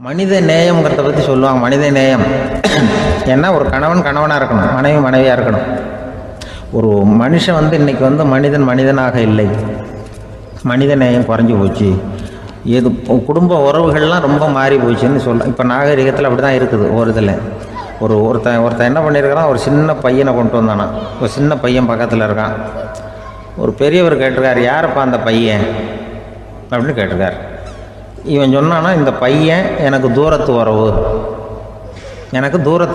மனித நேயம்ங்கிறத பற்றி சொல்லுவாங்க. மனித நேயம் ஏன்னா ஒரு கணவன் கணவனாக இருக்கணும், மனைவி மனைவியாக இருக்கணும். ஒரு மனுஷன் இன்றைக்கி மனிதன் மனிதனாக இல்லை, மனித நேயம் குறைஞ்சி போச்சு. குடும்ப உறவுகள்லாம் ரொம்ப மாறி போச்சுன்னு சொல்லலாம். இப்போ நாகரிகத்தில் அப்படி தான் இருக்குது. ஒரு இதில் ஒருத்தன் என்ன பண்ணியிருக்கிறான், ஒரு சின்ன பையனை கொண்டு வந்தானா. ஒரு சின்ன பையன் பக்கத்தில் இருக்கான். ஒரு பெரியவர் கேட்டிருக்கார், யாரப்பா அந்த பையன் அப்படின்னு கேட்டிருக்கார். இவன் சொன்னான்னா, இந்த பையன் எனக்கு தூரத்து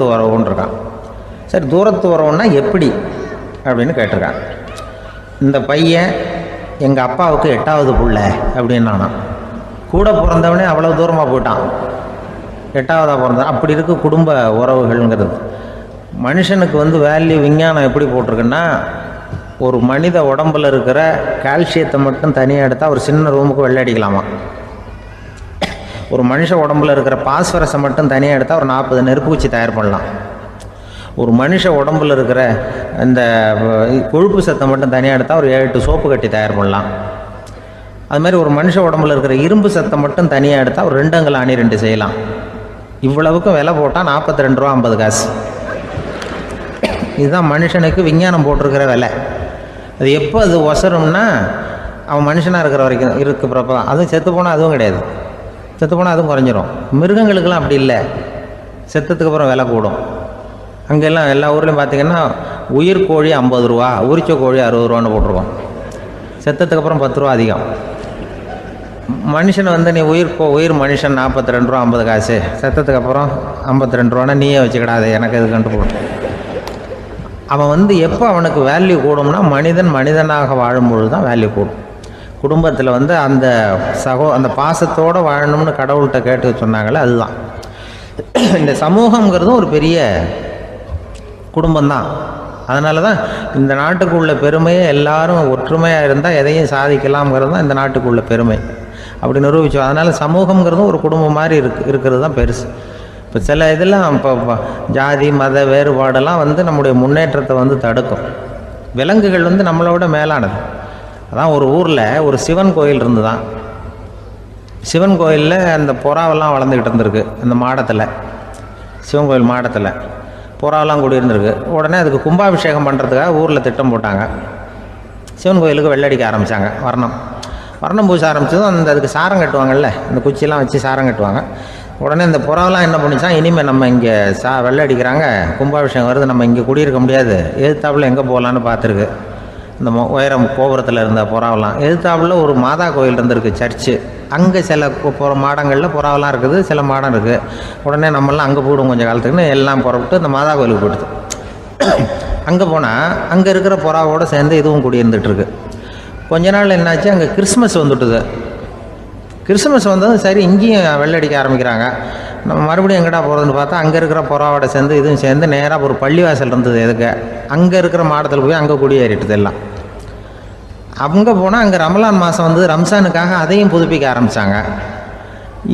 உறவுன்னு இருக்கான். சரி, தூரத்து உறவுன்னா எப்படி அப்படின்னு கேட்டிருக்கான். இந்த பையன் எங்கள் அப்பாவுக்கு 8வது பிள்ளை அப்படின்னானா. கூட பிறந்தவனே அவ்வளோ தூரமாக போயிட்டான், 8வதாக பிறந்தான். அப்படி இருக்குது குடும்ப உறவுகள்ங்கிறது. மனுஷனுக்கு வேல்யூ விஞ்ஞானம் எப்படி போட்டிருக்குன்னா, ஒரு மனித உடம்பில் இருக்கிற கால்சியத்தை மட்டும் தனியாக எடுத்தால் ஒரு சின்ன ரூமுக்கு வெள்ளை அடிக்கலாமா. ஒரு மனுஷ உடம்பில் இருக்கிற பாஸ்பரஸை மட்டும் தனியாக எடுத்தால் ஒரு 40 நெருப்புக்குச்சி தயார் பண்ணலாம். ஒரு மனுஷ உடம்பில் இருக்கிற இந்த கொழுப்பு சத்தை மட்டும் தனியாக எடுத்தால் ஒரு 7 சோப்பு கட்டி தயார் பண்ணலாம். அது மாதிரி ஒரு மனுஷ உடம்பில் இருக்கிற இரும்பு சத்தை மட்டும் தனியாக எடுத்தால் ஒரு 2 அங்குல ஆணி 2 செய்யலாம். இவ்வளவுக்கும் விலை போட்டால் 42 ரூபா 50 காசு. இதுதான் மனுஷனுக்கு விஞ்ஞானம் போட்டிருக்கிற விலை. அது எப்போ அது ஒசரும்னா, அவன் மனுஷனாக இருக்கிற வரைக்கும் இருக்கிறப்ப தான். அதுவும் செத்து போனால் அதுவும் கிடையாது, செத்து போனால் அதுவும் குறைஞ்சிரும். மிருகங்களுக்கெல்லாம் அப்படி இல்லை, செத்ததுக்கு அப்புறம் விலை கூடும். அங்கெல்லாம் எல்லா ஊர்லேயும் பார்த்திங்கன்னா உயிர் கோழி 50 ரூபா, உரிச்ச கோழி 60 ரூபான்னு போட்டிருக்கோம். செத்ததுக்கு அப்புறம் 10 ரூபா அதிகம். மனுஷன் நீ உயிர் மனுஷன் 42 ரூபா 50 காசு, செத்ததுக்கு அப்புறம் 52 ரூபான்னா நீயே வச்சுக்கிடாது, எனக்கு இது கண்டு போடும். அவன் எப்போ அவனுக்கு வேல்யூ கூடும்னா, மனிதன் மனிதனாக வாழும்பொழுது தான் வேல்யூ கூடும். குடும்பத்தில் அந்த அந்த பாசத்தோடு வாழணும்னு கடவுள்கிட்ட கேட்டு சொன்னாங்களே, அதுதான். இந்த சமூகங்கிறதும் ஒரு பெரிய குடும்பம்தான். அதனால தான் இந்த நாட்டுக்குள்ள பெருமையை எல்லாரும் ஒற்றுமையாக இருந்தால் எதையும் சாதிக்கலாம்ங்கிறது தான் இந்த நாட்டுக்குள்ள பெருமை. அப்படி நிரூபித்தோம். அதனால் சமூகங்கிறதும் ஒரு குடும்பம் மாதிரி இருக்கிறது தான் பெருசு. இப்போ சில இதெல்லாம் இப்போ ஜாதி மத வேறுபாடெல்லாம் நம்முடைய முன்னேற்றத்தை தடுக்கும். விலங்குகள் நம்மளோட மேலானது. அதான் ஒரு ஊரில் ஒரு சிவன் கோயில் இருந்து தான். சிவன் கோயிலில் அந்த புறாவெல்லாம் வளர்ந்துக்கிட்டு இருந்திருக்கு. அந்த மாடத்தில், சிவன் கோயில் மாடத்தில் புறாவெல்லாம் கூடியிருந்திருக்கு. உடனே அதுக்கு கும்பாபிஷேகம் பண்ணுறதுக்காக ஊரில் திட்டம் போட்டாங்க. சிவன் கோயிலுக்கு வெள்ளடிக்க ஆரம்பித்தாங்க. வர்ணம் பூச ஆரம்பித்ததும் அதுக்கு சாரம் கட்டுவாங்கல்ல, அந்த குச்சியெல்லாம் வச்சு சாரம் கட்டுவாங்க. உடனே இந்த புறாவெல்லாம் என்ன பண்ணிச்சான், இனிமேல் நம்ம இங்கே வெள்ளை அடிக்கிறாங்க, கும்பாபிஷேகம் வருது, நம்ம இங்கே குடியிருக்க முடியாது, எதிர்த்தாப்புல எங்கே போகலான்னு பார்த்துருக்கு. இந்த உயரம் கோபுரத்தில் இருந்த புறாவெல்லாம் எதிர்த்தாப்புல ஒரு மாதா கோயில் இருந்திருக்கு, சர்ச்சு. அங்கே சில மாடங்களில் புறாவெல்லாம் இருக்குது, சில மாடம் இருக்குது. உடனே நம்மளாம் அங்கே போய்டும் கொஞ்சம் காலத்துக்குன்னு எல்லாம் புறப்பட்டு இந்த மாதா கோயிலுக்கு போயிடுது. அங்கே போனால் அங்கே இருக்கிற புறாவோடு சேர்ந்து இதுவும் குடியிருந்துட்டுருக்கு. கொஞ்ச நாள் என்னாச்சு, அங்கே கிறிஸ்மஸ் வந்துட்டுது. கிறிஸ்மஸ் வந்ததும் சரி, இங்கேயும் வெள்ளடிக்க ஆரம்பிக்கிறாங்க. நம்ம மறுபடியும் எங்கடா போகிறதுன்னு பார்த்தா, அங்கே இருக்கிற புறாவோட சேர்ந்து இதுவும் சேர்ந்து நேராக ஒரு பள்ளிவாசல் இருந்தது. எதுக்கு அங்கே இருக்கிற மாடத்தில் போய் அங்கே குடியேறிட்டுது எல்லாம். அங்கே போனால் அங்கே ரமலான் மாதம் ரம்ஜானுக்காக அதையும் புதுப்பிக்க ஆரம்பித்தாங்க.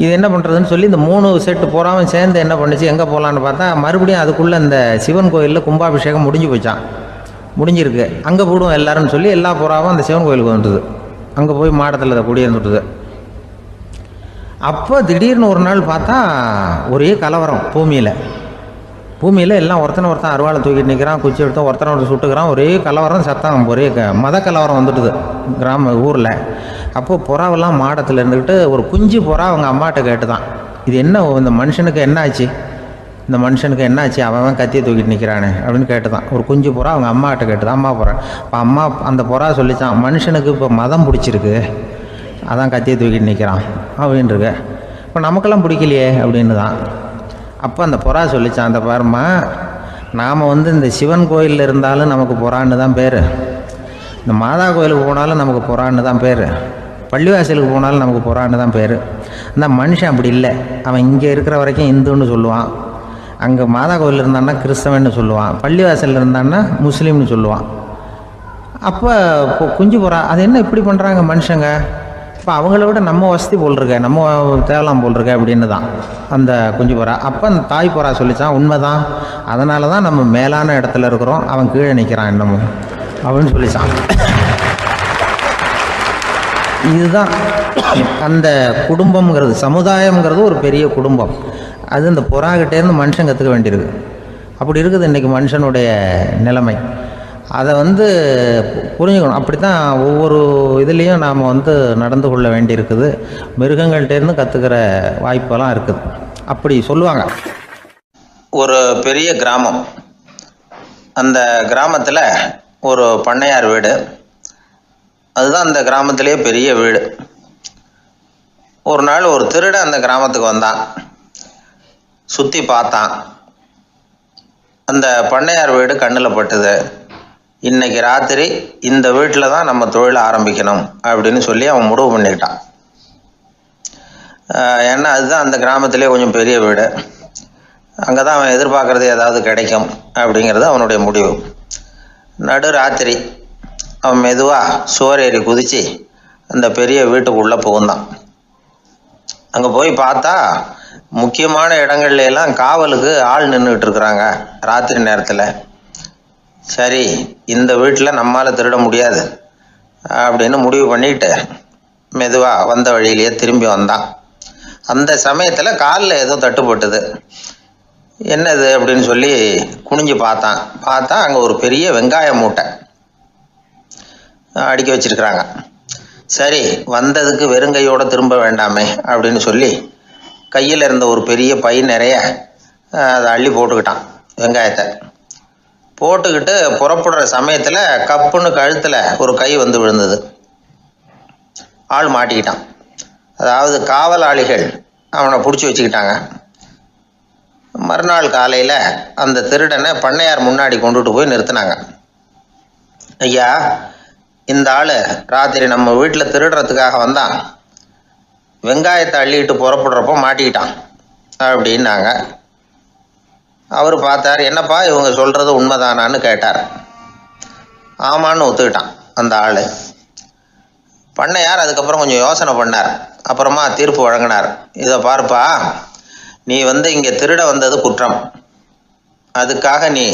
இது என்ன பண்ணுறதுன்னு சொல்லி இந்த 3 செட்டு புறாவும் சேர்ந்து என்ன பண்ணிச்சு, எங்கே போகலான்னு பார்த்தா மறுபடியும் அதுக்குள்ளே இந்த சிவன் கோயிலில் கும்பாபிஷேகம் முடிஞ்சிருக்கு. அங்கே போடுவோம் எல்லாருன்னு சொல்லி எல்லா புறாவும் அந்த சிவன் கோயிலுக்கு வந்துட்டுது. அங்கே போய் மாடத்தில் அதை குடியிருந்துட்டுது. அப்போ திடீர்னு ஒரு நாள் பார்த்தா ஒரே கலவரம் பூமியில் எல்லாம் ஒருத்தன் அருவாளை தூக்கிட்டு நிற்கிறான், குச்சி எடுத்து ஒருத்தனை சுட்டுக்கிறான். ஒரே கலவரம், சத்தம், ஒரே மத கலவரம் வந்துட்டுது ஊரில். அப்போது புறாவெல்லாம் மாடத்தில் இருந்துக்கிட்டு ஒரு குஞ்சு புறா அவங்க அம்மாட்ட கேட்டு தான், இது என்ன, இந்த மனுஷனுக்கு என்ன ஆச்சு, அவன் கத்தியை தூக்கிட்டு நிற்கிறானே அப்படின்னு கேட்டு தான். ஒரு குஞ்சு புறா அவங்க அம்மாட்ட கேட்டு தான். அம்மா புறா. இப்போ அம்மா அந்த புறா சொல்லித்தான், மனுஷனுக்கு இப்போ மதம் பிடிச்சிருக்கு, அதான் கத்தியை தூக்கிட்டு நிற்கிறான் அப்படின்ருக்கு. இப்போ நமக்கெல்லாம் பிடிக்கலையே அப்படின்னு தான். அப்போ அந்த புறா சொல்லித்தான், அந்த பாருமா, நாம் இந்த சிவன் கோயிலில் இருந்தாலும் நமக்கு புறான்னு தான் பேர், இந்த மாதா கோயிலுக்கு போனாலும் நமக்கு புறான்னு தான் பேர், பள்ளிவாசலுக்கு போனாலும் நமக்கு புறான்னு தான் பேர். அந்த மனுஷன் அப்படி இல்லை. அவன் இங்கே இருக்கிற வரைக்கும் இந்துன்னு சொல்லுவான், அங்கே மாதா கோயில் இருந்தான்னா கிறிஸ்தவன்னு சொல்லுவான், பள்ளிவாசலில் இருந்தான்னா முஸ்லீம்னு சொல்லுவான். அப்போ குஞ்சு புறா அது என்ன இப்படி பண்ணுறாங்க மனுஷங்க, இப்போ அவங்கள விட நம்ம வசதி போல் இருக்க, நம்ம தேவலாம் போல் இருக்க அப்படின்னு தான் அந்த குஞ்சு புறா. அப்போ அந்த தாய் புறா சொல்லித்தான், உண்மைதான், அதனால தான் நம்ம மேலான இடத்துல இருக்கிறோம், அவன் கீழே நிற்கிறான் இன்னமும் அப்படின்னு சொல்லித்தான். இதுதான் அந்த குடும்பம்ங்கிறது, சமுதாயம்ங்கிறது ஒரு பெரிய குடும்பம். அது இந்த புறாகிட்டேருந்து மனுஷன் கற்றுக்க வேண்டியிருக்கு. அப்படி இருக்குது இன்றைக்கி மனுஷனுடைய நிலைமை. அதை புரிஞ்சுக்கணும். அப்படி தான் ஒவ்வொரு இதுலேயும் நாம் நடந்து கொள்ள வேண்டியிருக்குது. மிருகங்கள்டேருந்து கற்றுக்கிற வாய்ப்பெல்லாம் இருக்குது. அப்படி சொல்லுவாங்க. ஒரு பெரிய கிராமம், அந்த கிராமத்தில் ஒரு பண்ணையார் வீடு, அதுதான் அந்த கிராமத்திலேயே பெரிய வீடு. ஒரு நாள் ஒரு திருடன் அந்த கிராமத்துக்கு வந்தான். சுற்றி பார்த்தான். அந்த பண்ணையார் வீடு கண்ணில் பட்டுது. இன்னைக்கு ராத்திரி இந்த வீட்டில் தான் நம்ம தொழிலை ஆரம்பிக்கணும் அப்படின்னு சொல்லி அவன் முடிவு பண்ணிக்கிட்டான். ஏன்னா அதுதான் அந்த கிராமத்திலே கொஞ்சம் பெரிய வீடு, அங்கே தான் அவன் எதிர்பார்க்குறது ஏதாவது கிடைக்கும் அப்படிங்கிறது அவனுடைய முடிவு. நடு ராத்திரி அவன் மெதுவாக சுவர் ஏறி குதித்து அந்த பெரிய வீட்டுக்குள்ளே புகுந்தான். அங்கே போய் பார்த்தா முக்கியமான இடங்கள்ல எல்லாம் காவலுக்கு ஆள் நின்றுக்கிட்டு இருக்கிறாங்க ராத்திரி நேரத்தில். சரி, இந்த வீட்டில் நம்மால் திருட முடியாது அப்படின்னு முடிவு பண்ணிட்டு மெதுவாக வந்த வழியிலேயே திரும்பி வந்தான். அந்த சமயத்தில் காலில் ஏதோ தட்டுப்பட்டுது. என்னது அப்படின்னு சொல்லி குனிஞ்சு பார்த்தா அங்கே ஒரு பெரிய வெங்காய மூட்டை அடுக்கி வச்சிருக்கிறாங்க. சரி, வந்ததுக்கு வெறுங்கையோடு திரும்ப வேண்டாமே அப்படின்னு சொல்லி கையில் இருந்த ஒரு பெரிய பை நிறைய அதை அள்ளி போட்டுக்கிட்டான். வெங்காயத்தை போட்டுக்கிட்டு புறப்படுற சமயத்தில் கப்புன்னு கழுத்தில் ஒரு கை விழுந்தது. ஆள் மாட்டிக்கிட்டான். அதாவது காவலாளிகள் அவனை பிடிச்சி வச்சுக்கிட்டாங்க. மறுநாள் காலையில் அந்த திருடனை பண்ணையார் முன்னாடி கொண்டுட்டு போய் நிறுத்தினாங்க. ஐயா, இந்த ஆள் ராத்திரி நம்ம வீட்டில் திருடுறதுக்காக வந்தான், வெங்காயத்தை அள்ளிட்டு புறப்படுறப்போ மாட்டிக்கிட்டான் அப்படின்னாங்க. அவர் பார்த்தார். என்னப்பா இவங்க சொல்கிறது உண்மைதானான்னு கேட்டார். ஆமான்னு ஒத்துக்கிட்டான் அந்த ஆள். பண்ணையார் அதுக்கப்புறம் கொஞ்சம் யோசனை பண்ணார். அப்புறமா தீர்ப்பு வழங்கினார். இதை பார்ப்பா, நீ இங்கே திருட வந்தது குற்றம். அதுக்காக நீ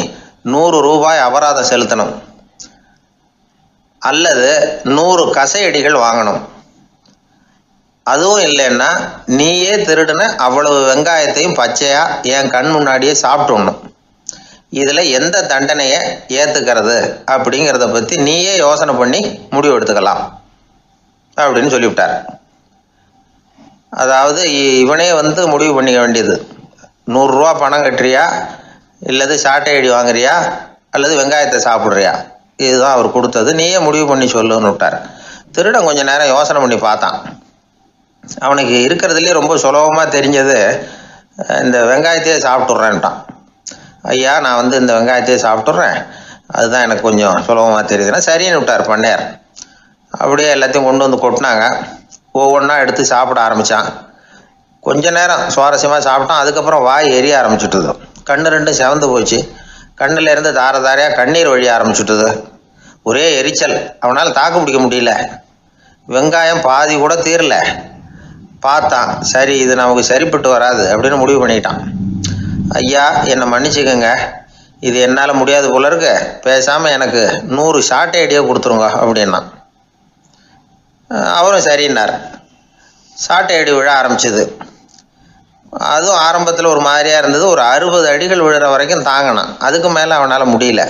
100 ரூபாய் அபராதம் செலுத்தணும், அல்லது 100 கசையடிகள் வாங்கணும். அதுவும் இல்லைன்னா நீயே திருடுன அவ்வளவு வெங்காயத்தையும் பச்சையா என் கண் முன்னாடியே சாப்பிட்டுடணும். இதில் எந்த தண்டனையை ஏற்றுக்கிறது அப்படிங்கிறத பற்றி நீயே யோசனை பண்ணி முடிவு எடுத்துக்கலாம் அப்படின்னு சொல்லிவிட்டார். அதாவது இவனே முடிவு பண்ணிக்க வேண்டியது. 100 ரூபா பணம் கட்டுறியா, இல்லது சாட்டை அடி வாங்குறியா, அல்லது வெங்காயத்தை சாப்பிட்றியா, இதுதான் அவர் கொடுத்தது. நீயே முடிவு பண்ணி சொல்லுன்னு விட்டார். திருடன் கொஞ்சம் நேரம் யோசனை பண்ணி பார்த்தான். அவனுக்கு இருக்கிறதுலே ரொம்ப சுலபமாக தெரிஞ்சது இந்த வெங்காயத்தையே சாப்பிட்டுட்றேன்ட்டான். ஐயா, நான் இந்த வெங்காயத்தையே சாப்பிட்டுட்றேன், அதுதான் எனக்கு கொஞ்சம் சுலபமாக தெரியுதுன்னா சரின்னு விட்டார் பண்ணையார். அப்படியே எல்லாத்தையும் கொண்டு கொட்டினாங்க. ஒவ்வொன்றா எடுத்து சாப்பிட ஆரம்பித்தான். கொஞ்ச நேரம் சுவாரஸ்யமாக சாப்பிட்டான். அதுக்கப்புறம் வாய் எரிய ஆரம்பிச்சுட்டுது. கண்ணு ரெண்டும் செவந்து போச்சு. கண்ணில் இருந்து தார தாரையாக கண்ணீர் வழிய ஆரம்பிச்சுட்டுது. ஒரே எரிச்சல். அவனால் தாக்கு பிடிக்க முடியல. வெங்காயம் பாதி கூட தீரல. பார்த்தான், சரி இது நமக்கு சரிப்பட்டு வராது அப்படின்னு முடிவு பண்ணிக்கிட்டான். ஐயா, என்னை மன்னிச்சுக்கோங்க, இது என்னால் முடியாது போல இருக்கு, பேசாமல் எனக்கு 100 சாட்டை அடியை கொடுத்துருங்க அப்படின்னா. அவரும் சரின்னார். சாட்டை அடி விழ ஆரம்பிச்சுது. அதுவும் ஆரம்பத்தில் ஒரு மாதிரியாக இருந்தது. ஒரு 60 அடிகள் விழுற வரைக்கும் தாங்கினான். அதுக்கு மேலே அவனால் முடியல,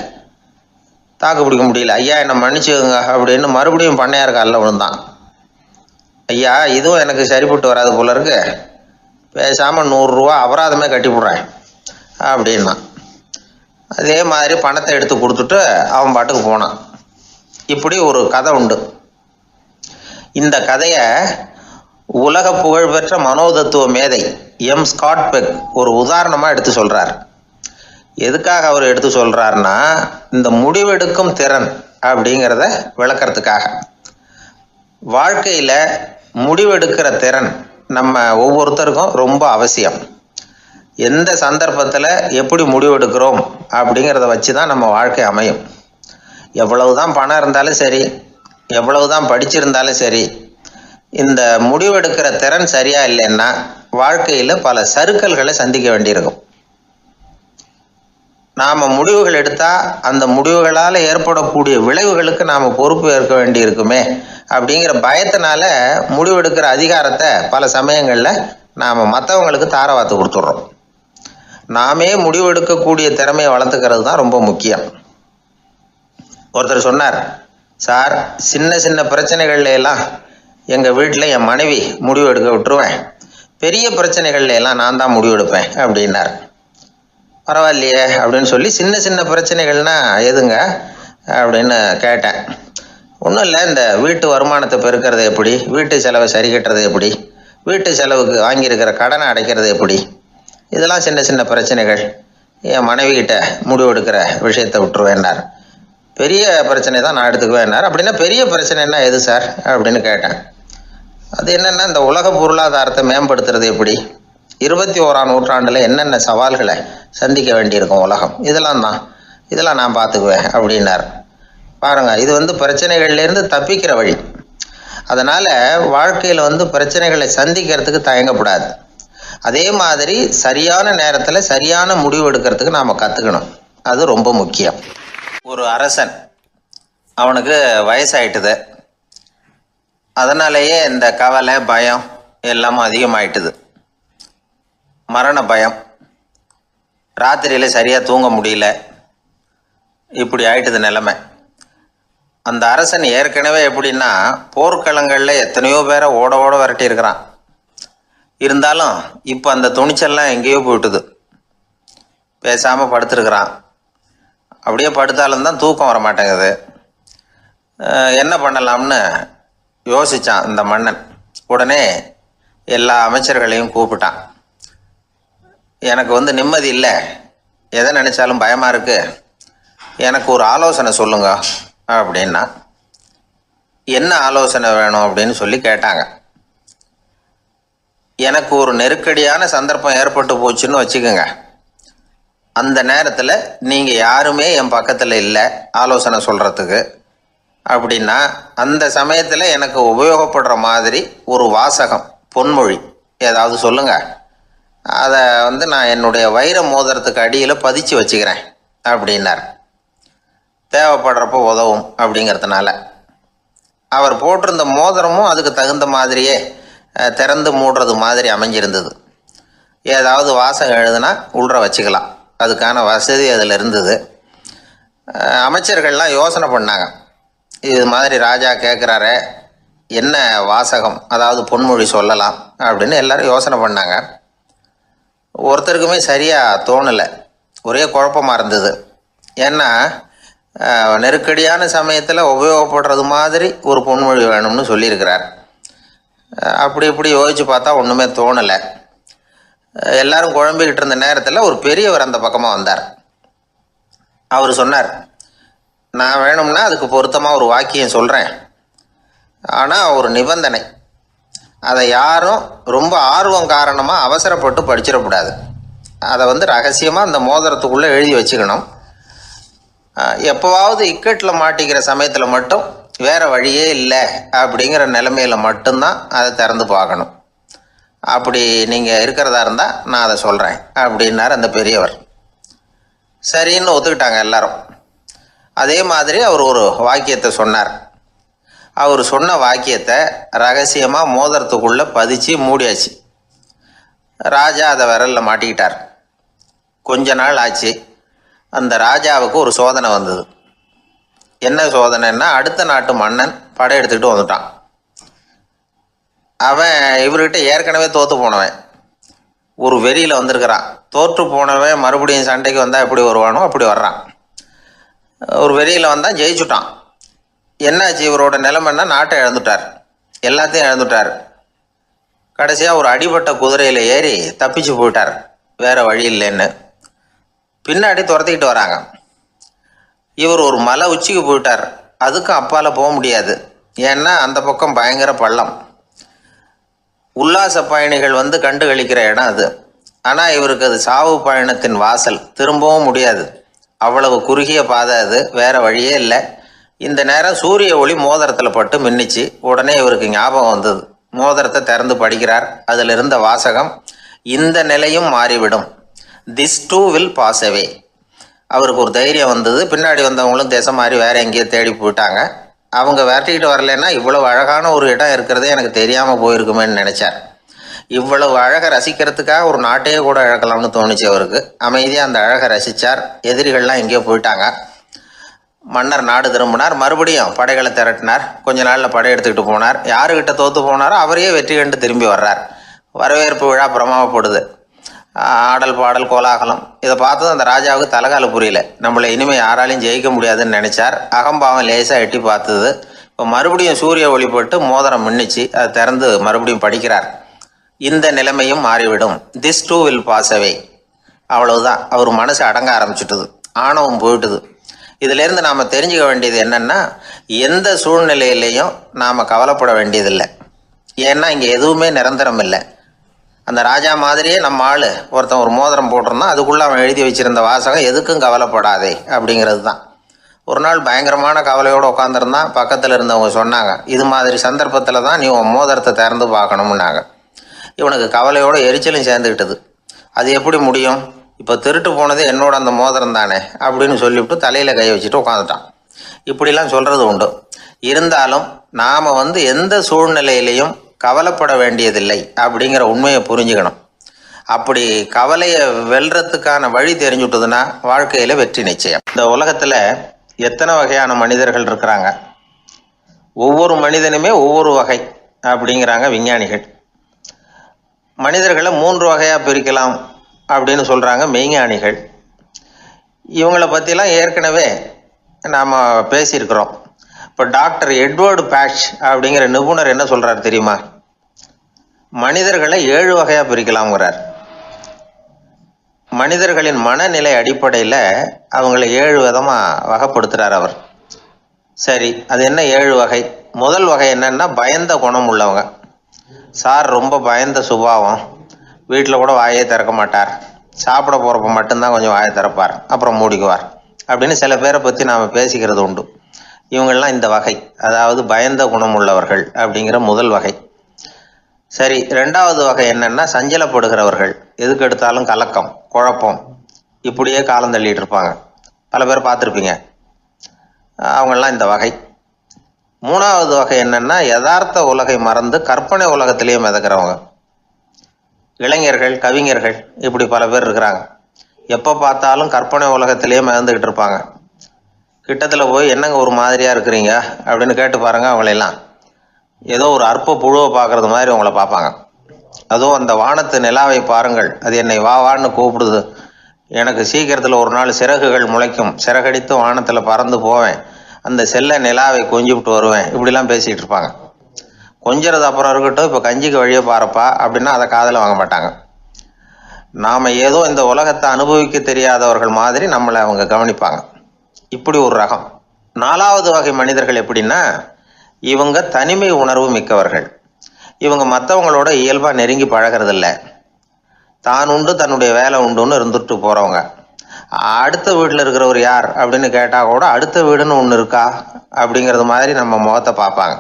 தாக்கு பிடிக்க முடியல. ஐயா, என்னை மன்னிச்சுக்கோங்க அப்படின்னு மறுபடியும் பண்ணையார் காலில் விழுந்தான். ஐயா, இதுவும் எனக்கு சரிப்பட்டு வராது போல இருக்கு, பேசாமல் 100 ரூபா அபராதமே கட்டிவிட்றேன் அப்படின்னா. அதே மாதிரி பணத்தை எடுத்து கொடுத்துட்டு அவன் பாட்டுக்கு போனான். இப்படி ஒரு கதை உண்டு. இந்த கதையை உலக புகழ்பெற்ற மனோதத்துவ மேதை எம் ஸ்காட் பெக் ஒரு உதாரணமாக எடுத்து சொல்கிறார். எதுக்காக அவர் எடுத்து சொல்கிறாருன்னா, இந்த முடிவெடுக்கும் திறன் அப்படிங்கிறத விளக்கறதுக்காக. வாழ்க்கையில் முடிவெடுக்கிற திறன் நம்ம ஒவ்வொருத்தருக்கும் ரொம்ப அவசியம். எந்த சந்தர்ப்பத்தில் எப்படி முடிவெடுக்கிறோம் அப்படிங்கிறத வச்சு தான் நம்ம வாழ்க்கை அமையும். எவ்வளவு தான் பணம் இருந்தாலும் சரி, எவ்வளவு தான் படிச்சிருந்தாலும் சரி, இந்த முடிவெடுக்கிற திறன் சரியா இல்லைன்னா வாழ்க்கையில் பல சறுக்கல்களை சந்திக்க வேண்டியிருக்கும். நாம் முடிவுகள் எடுத்தால் அந்த முடிவுகளால் ஏற்படக்கூடிய விளைவுகளுக்கு நாம் பொறுப்பு ஏற்க வேண்டி இருக்குமே அப்படிங்கிற பயத்தினால முடிவெடுக்கிற அதிகாரத்தை பல சமயங்களில் நாம் மற்றவங்களுக்கு தாரவாத்து கொடுத்துட்றோம். நாமே முடிவெடுக்கக்கூடிய திறமையை வளர்த்துக்கிறது தான் ரொம்ப முக்கியம். ஒருத்தர் சொன்னார், சார், சின்ன சின்ன பிரச்சனைகள்ல எல்லாம் எங்கள் வீட்டில் என் மனைவி முடிவு எடுக்க விட்டுருவேன், பெரிய பிரச்சனைகள்ல எல்லாம் நான் தான் முடிவெடுப்பேன் அப்படின்னார். பரவாயில்லையே அப்படின்னு சொல்லி, சின்ன சின்ன பிரச்சனைகள்னா எதுங்க அப்படின்னு கேட்டேன். ஒன்றும் இல்லை, இந்த வீட்டு வருமானத்தை பெருக்கிறது எப்படி, வீட்டு செலவை சரி கட்டுறது எப்படி, வீட்டு செலவுக்கு வாங்கியிருக்கிற கடனை அடைக்கிறது எப்படி, இதெல்லாம் சின்ன சின்ன பிரச்சனைகள், என் மனைவிகிட்ட முடிவெடுக்கிற விஷயத்தை விட்டுருவேன்னார். பெரிய பிரச்சனை தான் நான் எடுத்துக்குவேன்னார். அப்படின்னா பெரிய பிரச்சனைன்னா எது சார் அப்படின்னு கேட்டேன். அது என்னென்னா, இந்த உலக பொருளாதாரத்தை மேம்படுத்துறது எப்படி, 21ஆம் நூற்றாண்டில் என்னென்ன சவால்களை சந்திக்க வேண்டியிருக்கும் உலகம், இதெல்லாம் நான் பார்த்துக்குவேன் அப்படின்னார். பாருங்க, இது பிரச்சனைகள்லேருந்து தப்பிக்கிற வழி. அதனால் வாழ்க்கையில் பிரச்சனைகளை சந்திக்கிறதுக்கு தயங்கக்கூடாது. அதே மாதிரி சரியான நேரத்தில் சரியான முடிவு எடுக்கிறதுக்கு நாம் கற்றுக்கணும். அது ரொம்ப முக்கியம். ஒரு அரசன், அவனுக்கு வயசாயிட்டுது. அதனாலேயே இந்த கவலை, பயம் எல்லாமும் அதிகமாயிட்டுது. மரண பயம், ராத்திரியில் சரியாக தூங்க முடியல, இப்படி ஆயிட்டுது நிலைமை. அந்த அரசன் ஏற்கனவே எப்படின்னா, போர்க்களங்களில் எத்தனையோ பேரை ஓட ஓட விரட்டி இருக்கிறான். இருந்தாலும் இப்போ அந்த துணிச்சல்லாம் எங்கேயோ போயிட்டுது. பேசாமல் படுத்துருக்கிறான். அப்படியே படுத்தாலும் தான் தூக்கம் வர மாட்டேங்குது. என்ன பண்ணலாம்னு யோசித்தான் இந்த மன்னன். உடனே எல்லா அமைச்சர்களையும் கூப்பிட்டான். எனக்கு நிம்மதி இல்லை, எதை நினச்சாலும் பயமாக இருக்குது, எனக்கு ஒரு ஆலோசனை சொல்லுங்க அப்படின்னா. என்ன ஆலோசனை வேணும் அப்படின்னு சொல்லி கேட்டாங்க. எனக்கு ஒரு நெருக்கடியான சந்தர்ப்பம் ஏற்பட்டு போச்சுன்னு வச்சுக்கோங்க. அந்த நேரத்தில் நீங்கள் யாருமே என் பக்கத்தில் இல்லை ஆலோசனை சொல்கிறதுக்கு அப்படின்னா, அந்த சமயத்தில் எனக்கு உபயோகப்படுற மாதிரி ஒரு வாசகம், பொன்மொழி ஏதாவது சொல்லுங்கள். அதை நான் என்னுடைய வைர மோதிரத்துக்கு அடியில் பதிச்சு வச்சுக்கிறேன் அப்படின்னார். தேவைப்படுறப்போ உதவும் அப்படிங்கிறதுனால. அவர் போட்டிருந்த மோதிரமும் அதுக்கு தகுந்த மாதிரியே திறந்து மூடுறது மாதிரி அமைஞ்சிருந்தது. ஏதாவது வாசகம் எழுதுனா உள்ற வச்சுக்கலாம், அதுக்கான வசதி அதில் இருந்தது. அமைச்சர்கள்லாம் யோசனை பண்ணாங்க, இது மாதிரி ராஜா கேட்குறாரு, என்ன வாசகம், அதாவது பொன்மொழி சொல்லலாம் அப்படின்னு எல்லாரும் யோசனை பண்ணாங்க. ஒருத்தருக்குமே சரியாக தோணலை, ஒரே குழப்பமாக இருந்தது. ஏன்னா நெருக்கடியான சமயத்தில் உபயோகப்படுறது மாதிரி ஒரு பொன்மொழி வேணும்னு சொல்லியிருக்கிறார். அப்படி இப்படி யோசித்து பார்த்தா ஒன்றுமே தோணலை. எல்லாரும் குழம்பிக்கிட்டு இருந்த நேரத்தில் ஒரு பெரியவர் அந்த பக்கமாக வந்தார். அவர் சொன்னார், நான் வேணும்னா அதுக்கு பொருத்தமாக ஒரு வாக்கியம் சொல்கிறேன், ஆனால் ஒரு நிபந்தனை. அதை யாரும் ரொம்ப ஆர்வம் காரணமாக அவசரப்பட்டு படிச்சிடக்கூடாது. அதை ரகசியமாக அந்த மோதிரத்துக்குள்ளே எழுதி வச்சுக்கணும். எப்போவாவது இக்கட்டில் மாட்டிக்கிற சமயத்தில் மட்டும், வேறு வழியே இல்லை அப்படிங்கிற நிலைமையில் மட்டும்தான் அதை திறந்து பார்க்கணும். அப்படி நீங்கள் இருக்கிறதா இருந்தால் நான் அதை சொல்கிறேன் அப்படின்னார் அந்த பெரியவர். சரின்னு ஒத்துக்கிட்டாங்க எல்லாரும். அதே மாதிரி அவர் ஒரு வாக்கியத்தை சொன்னார். அவர் சொன்ன வாக்கியத்தை ரகசியமாக மோதிரத்துக்குள்ளே பதிச்சு மூடியாச்சு. ராஜா அதை விரலில் மாட்டிக்கிட்டார். கொஞ்ச நாள் ஆச்சு. அந்த ராஜாவுக்கு ஒரு சோதனை வந்தது. என்ன சோதனைன்னா, அடுத்த நாட்டு மன்னன் படையெடுத்துக்கிட்டு வந்துட்டான். அவன் இவர்கிட்ட ஏற்கனவே தோற்று போனவன், ஒரு வெறியில் வந்திருக்கிறான். தோற்று போனவன் மறுபடியும் சண்டைக்கு வந்தால் எப்படி வருவானோ அப்படி வர்றான். ஒரு வெறியில் வந்தால் ஜெயிச்சுட்டான். என்னாச்சு இவரோட நிலைமைன்னா, நாட்டை இழந்துட்டார், எல்லாத்தையும் இழந்துட்டார். கடைசியாக ஒரு அடிபட்ட குதிரையில் ஏறி தப்பிச்சு போயிட்டார், வேறு வழி இல்லைன்னு. பின்னாடி துரத்திக்கிட்டு வராங்க. இவர் ஒரு மலை உச்சிக்கு போயிட்டார். அதுக்கும் அப்பால் போக முடியாது, ஏன்னா அந்த பக்கம் பயங்கர பள்ளம். உல்லாச பயணிகள் கண்டு கழிக்கிற இடம் அது. ஆனால் இவருக்கு அது சாவு பயணத்தின் வாசல், திரும்பவும் முடியாது. அவ்வளவு குறுகிய பாதை அது, வேறு வழியே இல்லை. இந்த நேரம் சூரிய ஒளி மோதிரத்தில் பட்டு மின்னிச்சு. உடனே இவருக்கு ஞாபகம் வந்தது. மோதிரத்தை திறந்து படிக்கிறார். அதில் இருந்த வாசகம், இந்த நிலையும் மாறிவிடும், this too will pass away. அவருக்கு ஒரு தைரியம் வந்தது. பின்னாடி வந்தவங்களும் திசை மாதிரி வேற எங்கேயோ தேடி போயிட்டாங்க. அவங்க விரட்டிக்கிட்டு வரலன்னா இவ்வளவு அழகான ஒரு இடம் இருக்கிறதே எனக்கு தெரியாமல் போயிருக்குமேன்னு நினைச்சார். இவ்வளவு அழகை ரசிக்கிறதுக்காக ஒரு நாட்டையே கூட இழக்கலாம்னு தோணுச்சு அவருக்கு. அமைதியாக அந்த அழகை ரசித்தார். எதிரிகள்லாம் எங்கேயோ போயிட்டாங்க. மன்னர் நாடு திரும்பினார். மறுபடியும் படைகளை திரட்டினார். கொஞ்ச நாளில் படை எடுத்துக்கிட்டு போனார். யாருக்கிட்ட தோற்று போனாரோ அவரையே வெற்றி கண்டு திரும்பி வர்றார். வரவேற்பு விழா பிரமாவப்படுது. ஆடல் பாடல் கோலாகலம். இதை பார்த்ததும் அந்த ராஜாவுக்கு தலைகால புரியல. நம்மளை இனிமேல் யாராலையும் ஜெயிக்க முடியாதுன்னு நினைச்சார். அகம்பாவம் லேசாக எட்டி பார்த்தது. இப்போ மறுபடியும் சூரிய ஒளிப்பட்டு மோதிரம் மின்னிச்சு. அதை திறந்து மறுபடியும் படிக்கிறார். இந்த நிலைமையும் மாறிவிடும். This too will pass away. அவ்வளவுதான். அவர் மனசு அடங்க ஆரம்பிச்சுட்டுது. ஆணவம் போயிட்டுது. இதிலேருந்து நாம் தெரிஞ்சுக்க வேண்டியது என்னன்னா, எந்த சூழ்நிலையிலையும் நாம் கவலைப்பட வேண்டியதில்லை. ஏன்னா இங்கே எதுவுமே நிரந்தரம் இல்லை. அந்த ராஜா மாதிரியே நம்ம ஆள் ஒருத்தன் ஒரு மோதிரம் போட்டிருந்தான். அதுக்குள்ளே அவன் எழுதி வச்சிருந்த வாசகம் எதுக்கும் கவலைப்படாதே அப்படிங்கிறது தான். ஒரு நாள் பயங்கரமான கவலையோடு உட்காந்துருந்தான். பக்கத்தில் இருந்தவங்க சொன்னாங்க, இது மாதிரி சந்தர்ப்பத்தில் தான் நீ உன் மோதிரத்தை திறந்து பார்க்கணும்னாங்க. இவனுக்கு கவலையோடு எரிச்சலும் சேர்ந்துக்கிட்டது. அது எப்படி முடியும்? இப்போ திருட்டு போனது என்னோட அந்த மோதிரம் தானே அப்படின்னு சொல்லிவிட்டு தலையில் கை வச்சுட்டு உட்காந்துட்டான். இப்படிலாம் சொல்கிறது உண்டு. இருந்தாலும் நாம் எந்த சூழ்நிலையிலையும் கவலைப்பட வேண்டியதில்லை அப்படிங்கிற உண்மையை புரிஞ்சுக்கணும். அப்படி கவலையை வெல்றதுக்கான வழி தெரிஞ்சுட்டதுன்னா வாழ்க்கையில் வெற்றி நிச்சயம். இந்த உலகத்தில் எத்தனை வகையான மனிதர்கள் இருக்கிறாங்க? ஒவ்வொரு மனிதனுமே ஒவ்வொரு வகை அப்படிங்கிறாங்க விஞ்ஞானிகள். மனிதர்களை 3 வகையாக பிரிக்கலாம் அப்படின்னு சொல்கிறாங்க மெய்ஞானிகள். இவங்களை பற்றிலாம் ஏற்கனவே நாம் பேசியிருக்கிறோம். இப்போ டாக்டர் எட்வர்டு பேட்ச் அப்படிங்கிற நிபுணர் என்ன சொல்கிறார் தெரியுமா? மனிதர்களை 7 வகையாக பிரிக்கலாம்ங்கிறார். மனிதர்களின் மனநிலை அடிப்படையில் அவங்கள 7 விதமாக வகைப்படுத்துகிறார் அவர். சரி, அது என்ன 7 வகை? முதல் வகை என்னன்னா, பயந்த குணம் உள்ளவங்க. சார் ரொம்ப பயந்த சுபாவம், வீட்டில் கூட வாயே திறக்க மாட்டார், சாப்பிட போகிறப்ப மட்டும்தான் கொஞ்சம் வாயை திறப்பார், அப்புறம் மூடிக்குவார் அப்படின்னு சில பேரை பற்றி நாம் பேசிக்கிறது உண்டு. இவங்கெல்லாம் இந்த வகை, அதாவது பயந்த குணம் உள்ளவர்கள் அப்படிங்கிற முதல் வகை. சரி, 2வது வகை என்னன்னா, சஞ்சலப்படுகிறவர்கள். எதுக்கு எடுத்தாலும் கலக்கம், குழப்பம், இப்படியே காலம் தள்ளிட்டு இருப்பாங்க. பல பேர் பார்த்துருப்பீங்க. அவங்கெல்லாம் இந்த வகை. 3வது வகை என்னன்னா, யதார்த்த உலகை மறந்து கற்பனை உலகத்திலேயே மிதக்கிறவங்க. இளைஞர்கள், கவிஞர்கள், இப்படி பல பேர் இருக்கிறாங்க. எப்போ பார்த்தாலும் கற்பனை உலகத்திலேயே மிதந்துக்கிட்டு இருப்பாங்க. கிட்டத்தில் போய் என்னங்க ஒரு மாதிரியாக இருக்கிறீங்க அப்படின்னு கேட்டு பாருங்க. அவங்களெல்லாம் ஏதோ ஒரு அற்ப புழுவை பார்க்குறது மாதிரி அவங்கள பார்ப்பாங்க. அதுவும் அந்த வானத்து நிலாவை பாருங்கள், அது என்னை வா வான்னு கூப்பிடுது, எனக்கு சீக்கிரத்தில் ஒரு நாள் சிறகுகள் முளைக்கும், சிறகடித்து வானத்தில் பறந்து போவேன், அந்த செல்ல நிலாவை கொஞ்சிவிட்டு வருவேன், இப்படிலாம் பேசிகிட்டு இருப்பாங்க. கொஞ்சிறது அப்புறம் இருக்கட்டும், இப்போ கஞ்சிக்கு வழியே பாருப்பா அப்படின்னா அதை காதில் வாங்க மாட்டாங்க. நாம் ஏதோ இந்த உலகத்தை அனுபவிக்க தெரியாதவர்கள் மாதிரி நம்மளை அவங்க கவனிப்பாங்க. இப்படி ஒரு ரகம். 4வது வகை மனிதர்கள் எப்படின்னா, இவங்க தனிமை உணர்வு மிக்கவர்கள். இவங்க மற்றவங்களோட இயல்பாக நெருங்கி பழகிறதில்ல. தான் உண்டு தன்னுடைய வேலை உண்டுன்னு இருந்துட்டு போகிறவங்க. அடுத்த வீட்டில் இருக்கிறவர் யார் அப்படின்னு கேட்டால் கூட அடுத்த வீடுன்னு ஒன்று இருக்கா அப்படிங்கிறது மாதிரி நம்ம முகத்தை பார்ப்பாங்க.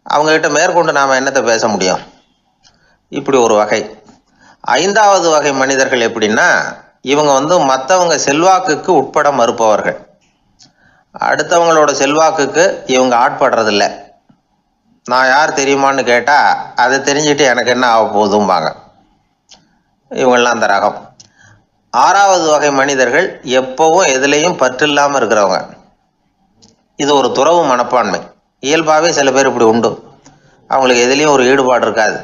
அவங்ககிட்ட மேற்கொண்டு நாம் என்னத்தை பேச முடியும்? இப்படி ஒரு வகை. 5வது வகை மனிதர்கள் எப்படின்னா, இவங்க மற்றவங்க செல்வாக்குக்கு உட்பட மறுப்பவர்கள். அடுத்தவங்களோட செல்வாக்குக்கு இவங்க ஆட்படுறதில்லை. நான் யார் தெரியுமான்னு கேட்டால் அதை தெரிஞ்சுட்டு எனக்கு என்ன ஆக போகுதும்பாங்க. இவங்கெல்லாம் அந்த ரகம். 6வது வகை மனிதர்கள் எப்பவும் எதுலேயும் பற்றில்லாமல் இருக்கிறவங்க. இது ஒரு துறவு மனப்பான்மை. இயல்பாகவே சில பேர் இப்படி உண்டு. அவங்களுக்கு எதுலேயும் ஒரு ஈடுபாடு இருக்காது.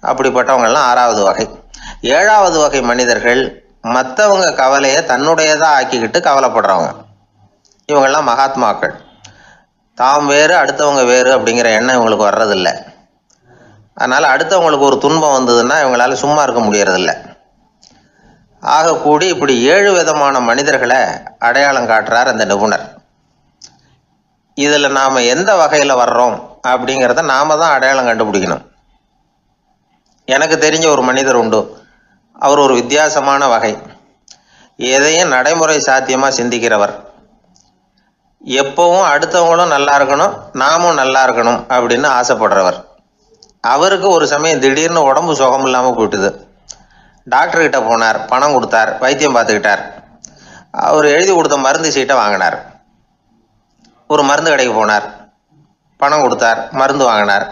அப்படிப்பட்டவங்கெல்லாம் 6வது வகை. 7வது வகை மனிதர்கள் மற்றவங்க கவலையை தன்னுடையதாக ஆக்கிக்கிட்டு கவலைப்படுறவங்க. இவங்கெல்லாம் மகாத்மாக்கள். தாம் வேறு அடுத்தவங்க வேறு அப்படிங்கிற எண்ணம் இவங்களுக்கு வர்றதில்லை. அதனால் அடுத்தவங்களுக்கு ஒரு துன்பம் வந்ததுன்னா இவங்களால சும்மா இருக்க முடியறதில்லை. ஆகக்கூடி இப்படி 7 விதமான மனிதர்களை அடையாளம் காட்டுறார் அந்த நிபுணர். இதில் நாம் எந்த வகையில் வர்றோம் அப்படிங்கிறத நாம தான் அடையாளம் கண்டுபிடிக்கணும். எனக்கு தெரிஞ்ச ஒரு மனிதர் உண்டு. அவர் ஒரு வித்தியாசமான வகை. எதையும் நடைமுறை சாத்தியமாக சிந்திக்கிறவர். எப்பவும் அடுத்தவங்களும் நல்லா இருக்கணும், நாமும் நல்லா இருக்கணும் அப்படின்னு ஆசைப்படுறவர். அவருக்கு ஒரு சமயம் திடீர்னு உடம்பு சுகம் இல்லாமல் போயிட்டுது. டாக்டர்கிட்ட போனார், பணம் கொடுத்தார், வைத்தியம் பார்த்துக்கிட்டார். அவர் எழுதி கொடுத்த மருந்து சீட்டை வாங்கினார். ஒரு மருந்து கடைக்கு போனார், பணம் கொடுத்தார், மருந்து வாங்கினார்.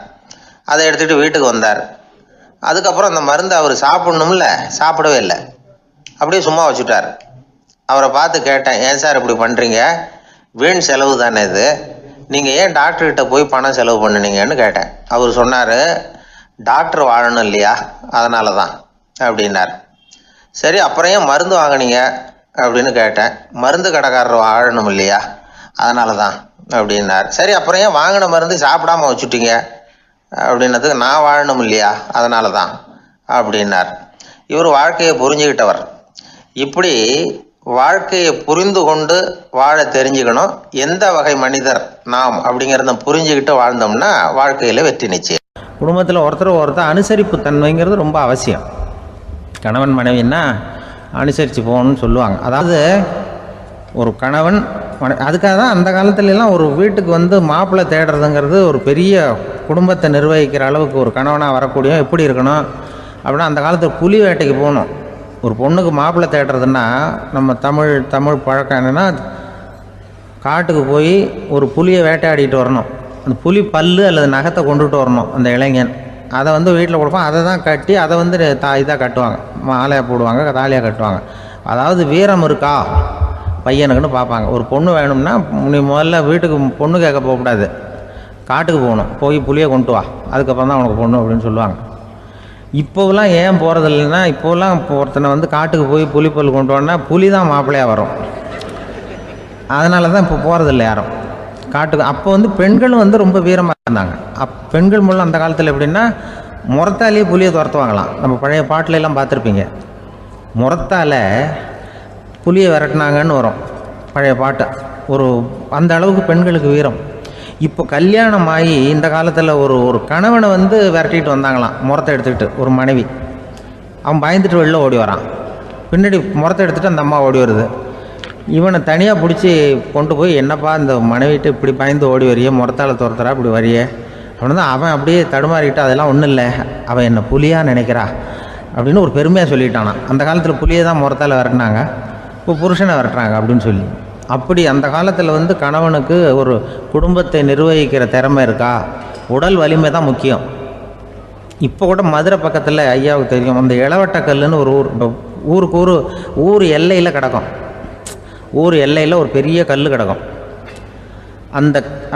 அதை எடுத்துகிட்டு வீட்டுக்கு வந்தார். அதுக்கப்புறம் அந்த மருந்து அவர் சாப்பிட்ணும்ல, சாப்பிடவே இல்லை, அப்படியே சும்மா வச்சுட்டார். அவரை பார்த்து கேட்டேன், ஏன் சார் இப்படி பண்ணுறீங்க, வீண் செலவு தானே இது, நீங்கள் ஏன் டாக்டர்கிட்ட போய் பணம் செலவு பண்ணினீங்கன்னு கேட்டேன். அவர் சொன்னார், டாக்டர் வாழணும் இல்லையா, அதனால தான் அப்படின்னார். சரி, அப்புறம் ஏன் மருந்து வாங்கினீங்க அப்படின்னு கேட்டேன். மருந்து கடைக்காரர் வாழணும் இல்லையா, அதனால தான் அப்படின்னார். சரி, அப்புறம் ஏன் வாங்கின மருந்து சாப்பிடாம வச்சுட்டீங்க அப்படின்னதுக்கு, நான் வாழணும் இல்லையா, அதனால தான் அப்படின்னார். இவர் வாழ்க்கையை புரிஞ்சுக்கிட்டவர். இப்படி வாழ்க்கையை புரிந்து கொண்டு வாழ தெரிஞ்சுக்கணும். எந்த வகை மனிதர் நாம் அப்படிங்கிறத புரிஞ்சுக்கிட்டு வாழ்ந்தோம்னா வாழ்க்கையில் வெற்றி நிச்சயம். குடும்பத்தில் ஒருத்தர் அனுசரிப்பு தன்மைங்கிறது ரொம்ப அவசியம். கணவன் மனைவின்னா அனுசரித்து போகணும்னு சொல்லுவாங்க. அதாவது ஒரு கணவன் அதுக்காக தான் அந்த காலத்துலலாம் ஒரு வீட்டுக்கு வந்து மாப்பிள்ளை தேடுறதுங்கிறது ஒரு பெரிய குடும்பத்தை நிர்வகிக்கிற அளவுக்கு ஒரு கணவனாக வரக்கூடிய எப்படி இருக்கணும் அப்படின்னா, அந்த காலத்தில் புலி வேட்டைக்கு போகணும். ஒரு பொண்ணுக்கு மாப்பிள்ளை தேடுறதுன்னா நம்ம தமிழ் பழக்கம் என்னென்னா, காட்டுக்கு போய் ஒரு புலியை வேட்டையாடிட்டு வரணும். அந்த புலி பல்லு அல்லது நகத்தை கொண்டுட்டு வரணும் அந்த இளைஞன். அதை வந்து வீட்டில் கொடுப்பான். அதை தான் கட்டி அதை வந்து இதாக கட்டுவாங்க, மாலையாக போடுவாங்க, தாலியாக கட்டுவாங்க. அதாவது வீரம் இருக்கா பையனுக்குன்னு பார்ப்பாங்க. ஒரு பொண்ணு வேணும்னா நீ முதல்ல வீட்டுக்கு பொண்ணு கேட்க போகக்கூடாது, காட்டுக்கு போகணும், போய் புளியை கொண்டு வா, அதுக்கப்புறம் தான் உனக்கு பொண்ணு அப்படின்னு சொல்லுவாங்க. இப்போவெல்லாம் ஏன் போகிறது இல்லைன்னா, இப்போலாம் ஒருத்தனை வந்து காட்டுக்கு போய் புலிப்பல் கொண்டு வான்னா புலி தான் மாப்பிள்ளையாக வரும். அதனால தான் இப்போ போகிறதில்ல யாரும் காட்டுக்கு. அப்போ வந்து பெண்களும் வந்து ரொம்ப வீரமாக இருந்தாங்க. பெண்கள் மூலம் அந்த காலத்தில் எப்படின்னா, முறத்தாலேயே புலியை துரத்துவாங்களாம். நம்ம பழைய பாட்டிலெல்லாம் பார்த்துருப்பீங்க, முறத்தால் புலியை விரட்டினாங்கன்னு வரும் பழைய பாட்டு. ஒரு அந்த அளவுக்கு பெண்களுக்கு வீரம். இப்போ கல்யாணம் ஆகி இந்த காலத்தில் ஒரு கணவனை வந்து விரட்டிட்டு வந்தாங்களாம் முறத்தை எடுத்துக்கிட்டு. ஒரு மனைவி அவன் பயந்துட்டு வெளில ஓடி வரான், பின்னாடி முறத்தை எடுத்துகிட்டு அந்த அம்மா ஓடி வருது. இவனை தனியாக பிடிச்சி கொண்டு போய், என்னப்பா இந்த மனைவிட்டு இப்படி பயந்து ஓடி வரையே, முறத்தால் துரத்துறா இப்படி வரையே அப்படின்னு தான் அவன் அப்படியே தடுமாறிக்கிட்டு, அதெல்லாம் ஒன்றும் இல்லை, அவன் என்ன புலியாக நினைக்கிறா அப்படின்னு ஒரு பெருமையாக சொல்லிட்டானா. அந்த காலத்தில் புலியை தான் முறத்தால் விரட்டினாங்க, இப்போ புருஷனை விரட்டுறாங்க அப்படின்னு சொல்லி. அப்படி அந்த காலத்தில் வந்து கணவனுக்கு ஒரு குடும்பத்தை நிர்வகிக்கிற திறமை இருக்கா, உடல் வலிமை தான் முக்கியம். இப்போ கூட மதுரை பக்கத்தில் ஐயாவுக்கு தெரியும், அந்த இளவட்டக்கல்லுன்னு ஒரு ஊருக்கு ஊர் எல்லையில் கிடக்கும். ஊர் எல்லையில் ஒரு பெரிய கல் கிடக்கும்.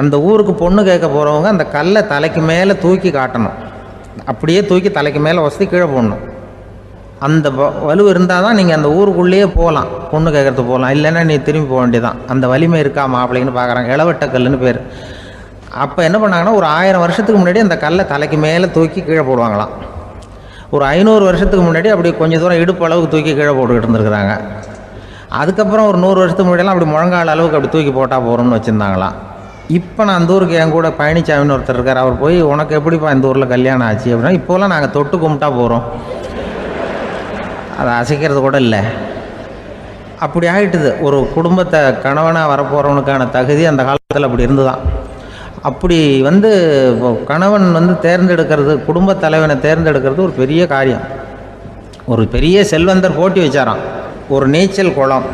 அந்த ஊருக்கு பொண்ணு கேட்க போகிறவங்க அந்த கல்லை தலைக்கு மேலே தூக்கி காட்டணும், அப்படியே தூக்கி தலைக்கு மேலே வசதி கீழே போடணும். அந்த வலு இருந்தால் தான் நீங்கள் அந்த ஊருக்குள்ளேயே போகலாம், பொண்ணு கேட்குறதுக்கு போகலாம். இல்லைன்னா நீ திரும்பி போக வேண்டியதான். அந்த வலிமை இருக்கா மாப்பிள்ளைன்னு பார்க்குறாங்க. இளவட்டக்கல்லுன்னு பேர். அப்போ என்ன பண்ணாங்கன்னா, ஒரு 1000 வருஷத்துக்கு முன்னாடி அந்த கல்லை தலைக்கு மேலே தூக்கி கீழே போடுவாங்களாம். ஒரு 500 வருஷத்துக்கு முன்னாடி அப்படி கொஞ்சம் தூரம் இடுப்பு அளவுக்கு தூக்கி கீழே போட்டுக்கிட்டு இருந்துருக்குறாங்க. அதுக்கப்புறம் ஒரு 100 வருஷத்துக்கு முன்னாடியெல்லாம் அப்படி முழங்கால அளவுக்கு அப்படி தூக்கி போட்டால் போகிறோம்னு வச்சுருந்தாங்களாம். இப்போ நான் அந்த ஊருக்கு என் கூட பழனிசாமின்னு ஒருத்தர் இருக்கார். அவர் போய், உனக்கு எப்படிப்பா இந்த ஊரில் கல்யாணம் ஆச்சு அப்படின்னா, இப்போலாம் நாங்கள் தொட்டு கும்பிட்டா போகிறோம், அதை அசைக்கிறது கூட இல்லை. அப்படி ஆகிட்டுது. ஒரு குடும்பத்தை கணவனாக வரப்போகிறவனுக்கான தகுதி அந்த காலத்தில் அப்படி இருந்து தான். அப்படி வந்து கணவன் வந்து தேர்ந்தெடுக்கிறது, குடும்ப தலைவனை தேர்ந்தெடுக்கிறது ஒரு பெரிய காரியம். ஒரு பெரிய செல்வந்தர் போட்டி வச்சாராம், ஒரு நீச்சல் குளம்,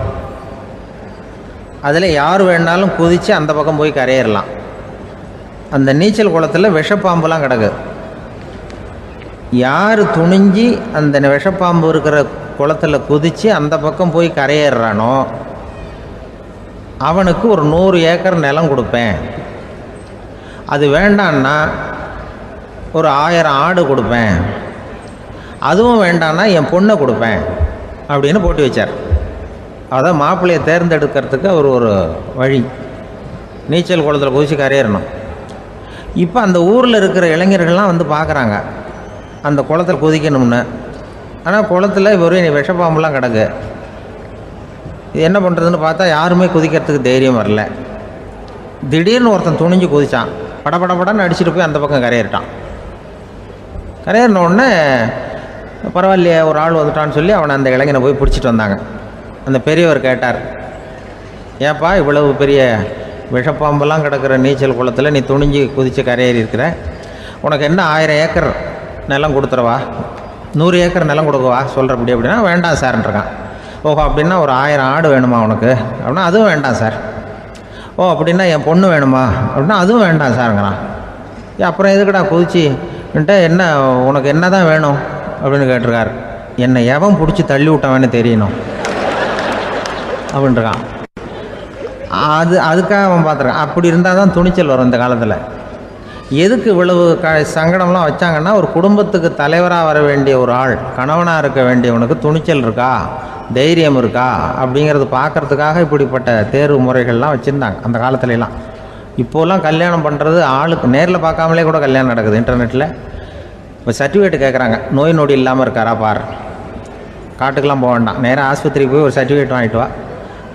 அதில் யார் வேணாலும் குதித்து அந்த பக்கம் போய் கரையேறலாம். அந்த நீச்சல் குளத்தில் விஷப்பாம்புலாம் கிடக்கு. யார் துணிஞ்சி அந்த விஷப்பாம்பு இருக்கிற குளத்தில் குதித்து அந்த பக்கம் போய் கரையேறானோ அவனுக்கு ஒரு 100 ஏக்கர் நிலம் கொடுப்பேன், அது வேண்டான்னா ஒரு 1000 ஆடு கொடுப்பேன், அதுவும் வேண்டான்னா என் பொண்ணை கொடுப்பேன் அப்படின்னு போட்டி வச்சார். அதான் மாப்பிள்ளையை தேர்ந்தெடுக்கிறதுக்கு அவர் ஒரு வழி, நீச்சல் குளத்தில் குதித்து கரையேறணும். இப்போ அந்த ஊரில் இருக்கிற இளைஞர்கள்லாம் வந்து பார்க்குறாங்க அந்த குளத்தில் குதிக்கணும்னு. ஆனால் குளத்தில் வெறும் விஷப்பாம்புலாம் கிடக்கு. இது என்ன பண்ணுறதுன்னு பார்த்தா யாருமே குதிக்கிறதுக்கு தைரியம் வரல. திடீர்னு ஒருத்தன் துணிஞ்சு குதித்தான், படப்படப்படன்னு அடிச்சுட்டு போய் அந்த பக்கம் கரையேறிட்டான். கரையேறின உடனே பரவாயில்லையே ஒரு ஆள் வந்துட்டான்னு சொல்லி அவனை அந்த இளைஞனை போய் பிடிச்சிட்டு வந்தாங்க. அந்த பெரியவர் கேட்டார், ஏப்பா இவ்வளவு பெரிய விஷப்பாம்பெல்லாம் கிடக்கிற நீச்சல் குளத்தில் நீ துணிஞ்சு குதித்து கரையேறி இருக்கிற, உனக்கு என்ன 1000 ஏக்கர் நிலம் கொடுத்துறவா, 100 ஏக்கர் நிலம் கொடுக்கவா சொல்கிறப்படி அப்படின்னா, வேண்டாம் சார்ன்றிருக்கான். ஓஹோ அப்படின்னா ஒரு 1000 ஆடு வேணுமா உனக்கு அப்படின்னா அதுவும் வேண்டாம் சார். ஓ அப்படின்னா என் பொண்ணு வேணுமா அப்படின்னா அதுவும் வேண்டாம் சாருங்கிறான். அப்புறம் எதுக்குடா குதிச்சுன்ட்டு என்ன உனக்கு என்ன தான் வேணும் அப்படின்னு கேட்டிருக்காரு. என்னை எவன் பிடிச்சி தள்ளி விட்டவன்னு தெரியணும் அப்படின்ட்டுருக்கான். அதுக்காக அவன் பார்த்துருக்கான். அப்படி இருந்தால் தான் துணிச்சல் வரும் இந்த காலத்தில். எதுக்கு இவ்வளவு சங்கடம்லாம் வச்சாங்கன்னா, ஒரு குடும்பத்துக்கு தலைவராக வர வேண்டிய ஒரு ஆள், கணவனாக இருக்க வேண்டியவனுக்கு துணிச்சல் இருக்கா, தைரியம் இருக்கா அப்படிங்கிறது பார்க்குறதுக்காக இப்படிப்பட்ட தேர்வு முறைகள்லாம் வச்சுருந்தாங்க அந்த காலத்துலலாம். இப்போலாம் கல்யாணம் பண்ணுறது ஆளுக்கு நேரில் பார்க்காமலே கூட கல்யாணம் நடக்குது இன்டர்நெட்டில். இப்போ சர்டிஃபிகேட் கேட்குறாங்க, நோய் நொடி இல்லாமல் இருக்காரா பாரு. காட்டுக்கெலாம் போக வேண்டாம், நேராக ஆஸ்பத்திரிக்கு போய் ஒரு சர்டிஃபிகேட் வாங்கிட்டு வா,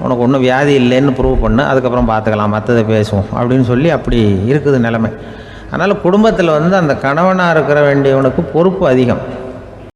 உனக்கு ஒன்றும் வியாதி இல்லைன்னு ப்ரூவ் பண்ணு, அதுக்கப்புறம் பார்த்துக்கலாம், மற்றதை பேசுவோம் அப்படின்னு சொல்லி அப்படி இருக்குது நிலைமை. அதனால் குடும்பத்தில் அந்த கணவனாக இருக்கிற வேண்டியவனுக்கு பொறுப்பு அதிகம்.